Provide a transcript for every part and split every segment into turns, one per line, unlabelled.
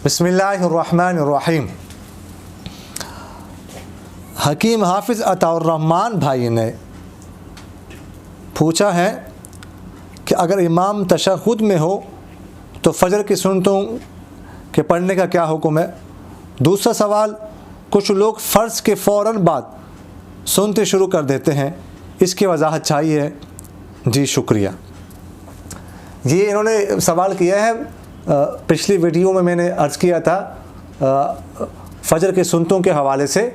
بسم اللہ الرحمن الرحیم۔ حکیم حافظ عطاء الرحمن بھائی نے پوچھا ہے کہ اگر امام تشہد میں ہو تو فجر کی سنتوں کے پڑھنے کا کیا حکم ہے؟ دوسرا سوال، کچھ لوگ فرض کے فوراً بعد سنتے شروع کر دیتے ہیں، اس کی وضاحت چاہیے۔ جی شکریہ۔ یہ انہوں نے سوال کیا ہے، پچھلی ویڈیو میں نے عرض کیا تھا فجر کے سنتوں کے حوالے سے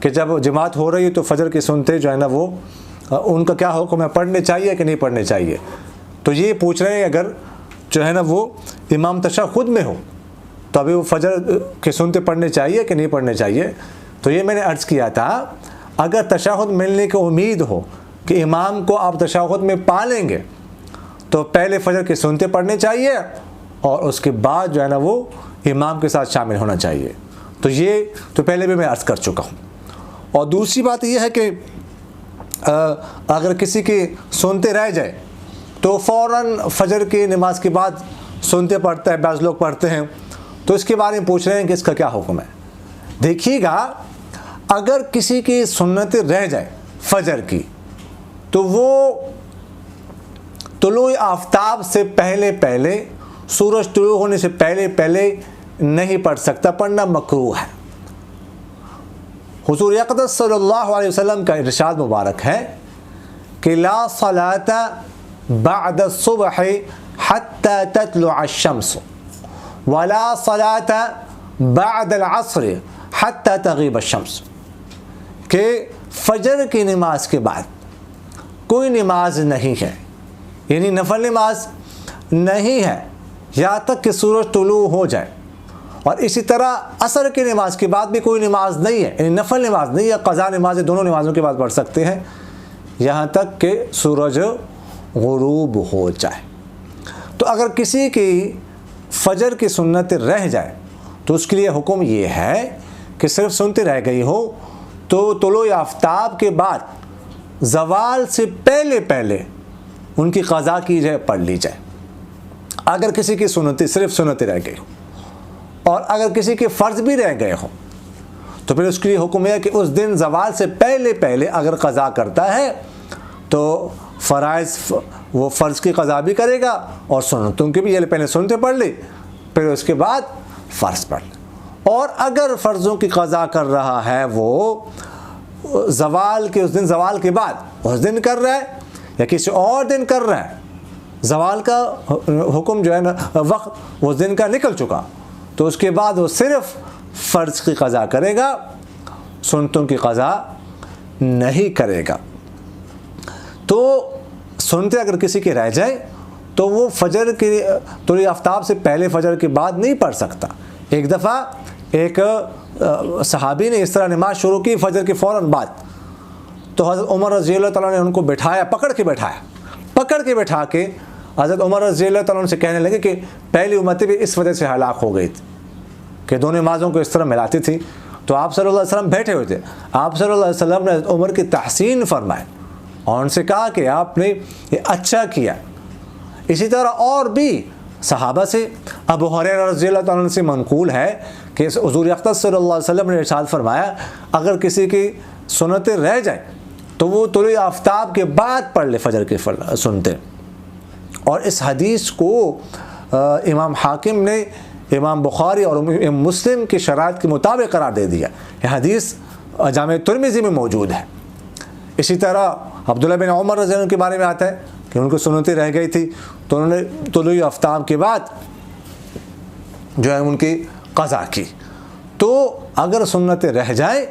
کہ جب جماعت ہو رہی ہے تو فجر کے سنتے جو ہے نا وہ ان کا کیا حکم ہے، پڑھنے چاہیے کہ نہیں پڑھنے چاہیے۔ تو یہ پوچھ رہے ہیں اگر جو ہے نا وہ امام تشہد میں ہو تو ابھی وہ فجر کے سنتے پڑھنے چاہیے کہ نہیں پڑھنے چاہیے۔ تو یہ میں نے عرض کیا تھا، اگر تشہد ملنے کی امید ہو کہ امام کو آپ تشہد میں پا لیں گے تو پہلے فجر کے سنتے پڑھنے چاہیے اور اس کے بعد جو ہے نا وہ امام کے ساتھ شامل ہونا چاہیے۔ تو یہ تو پہلے بھی میں عرض کر چکا ہوں۔ اور دوسری بات یہ ہے کہ اگر کسی کی سنتے رہ جائے تو فوراً فجر کی نماز کے بعد سنتے پڑھتا ہے، بعض لوگ پڑھتے ہیں، تو اس کے بارے میں پوچھ رہے ہیں کہ اس کا کیا حکم ہے۔ دیکھیے گا، اگر کسی کی سنتیں رہ جائے فجر کی تو وہ طلوع آفتاب سے پہلے سورج طلوع ہونے سے پہلے نہیں پڑھ سکتا، پڑھنا مکروہ ہے۔ حضور اقدس صلی اللہ علیہ وسلم کا ارشاد مبارک ہے کہ لا صلاۃ بعد الصبح حتى تطلع الشمس ولا صلاۃ بعد العصر حتى تغیب الشمس، کہ فجر کی نماز کے بعد کوئی نماز نہیں ہے، یعنی نفل نماز نہیں ہے یہاں تک کہ سورج طلوع ہو جائے، اور اسی طرح عصر کی نماز کے بعد بھی کوئی نماز نہیں ہے، یعنی نفل نماز نہیں ہے، قضا نماز، دونوں نمازوں کے بعد پڑھ سکتے ہیں یہاں تک کہ سورج غروب ہو جائے۔ تو اگر کسی کی فجر کی سنت رہ جائے تو اس کے لیے حکم یہ ہے کہ صرف سنتے رہ گئی ہو تو طلوع آفتاب کے بعد زوال سے پہلے ان کی قضا کی جائے، پڑھ لی جائے۔ اگر کسی کی صرف سنتیں رہ گئی ہو اور اگر کسی کے فرض بھی رہ گئے ہوں تو پھر اس کے لیے حکم ہے کہ اس دن زوال سے پہلے اگر قضا کرتا ہے تو فرائض وہ فرض کی قضا بھی کرے گا اور سنتوں کی بھی، یہ پہلے سنتے پڑھ لی پھر اس کے بعد فرض پڑھ لی۔ اور اگر فرضوں کی قضا کر رہا ہے وہ زوال کے اس دن، زوال کے بعد اس دن کر رہا ہے یا کسی اور دن کر رہا ہے، زوال کا حکم جو ہے نا وقت اس دن کا نکل چکا، تو اس کے بعد وہ صرف فرض کی قضا کرے گا، سنتوں کی قضا نہیں کرے گا۔ تو سنتے اگر کسی کی رہ جائے تو وہ فجر کی طلوع آفتاب سے پہلے فجر کے بعد نہیں پڑھ سکتا۔ ایک دفعہ ایک صحابی نے اس طرح نماز شروع کی فجر کے فوراً بعد، تو حضرت عمر رضی اللہ تعالیٰ نے ان کو بٹھایا، پکڑ کے بٹھا کے حضرت عمر رضی اللہ تعالیٰ سے کہنے لگے کہ پہلی امتیں بھی اس وجہ سے ہلاک ہو گئی تھی کہ دونوں نمازوں کو اس طرح ملاتی تھی۔ تو آپ صلی اللہ علیہ وسلم بیٹھے ہوئے تھے، آپ صلی اللہ علیہ وسلم نے حضرت عمر کی تحسین فرمائے اور ان سے کہا کہ آپ نے یہ اچھا کیا۔ اسی طرح اور بھی صحابہ سے، ابو ہریرہ رضی اللہ تعالیٰ سے منقول ہے کہ حضور اقدس صلی اللہ علیہ وسلم نے ارشاد فرمایا، اگر کسی کی سنتیں رہ جائیں تو وہ طلوع آفتاب کے بعد پڑھ لے فجر کے سنتے۔ اور اس حدیث کو امام حاکم نے امام بخاری اور مسلم کی شرائط کے مطابق قرار دے دیا۔ یہ حدیث جامع ترمذی میں موجود ہے۔ اسی طرح عبداللہ بن عمر رضی اللہ عنہ کے بارے میں آتا ہے کہ ان کو سنتیں رہ گئی تھی تو انہوں نے طلوع آفتاب کے بعد جو ہے ان کی قضا کی۔ تو اگر سنتیں رہ جائیں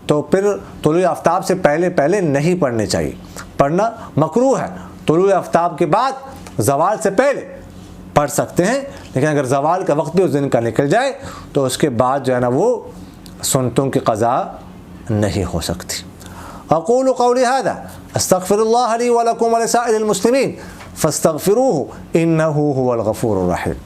تو پھر طلوع آفتاب سے پہلے نہیں پڑھنے چاہیے، پڑھنا مکروہ ہے۔ طلوع آفتاب کے بعد زوال سے پہلے پڑھ سکتے ہیں، لیکن اگر زوال کا وقت بھی اس دن کا نکل جائے تو اس کے بعد جو ہے نا وہ سنتوں کی قضا نہیں ہو سکتی۔ اقول قولی هذا استغفر الله لي ولكم ولسائر المسلمين فاستغفروه انه هو الغفور الرحيم۔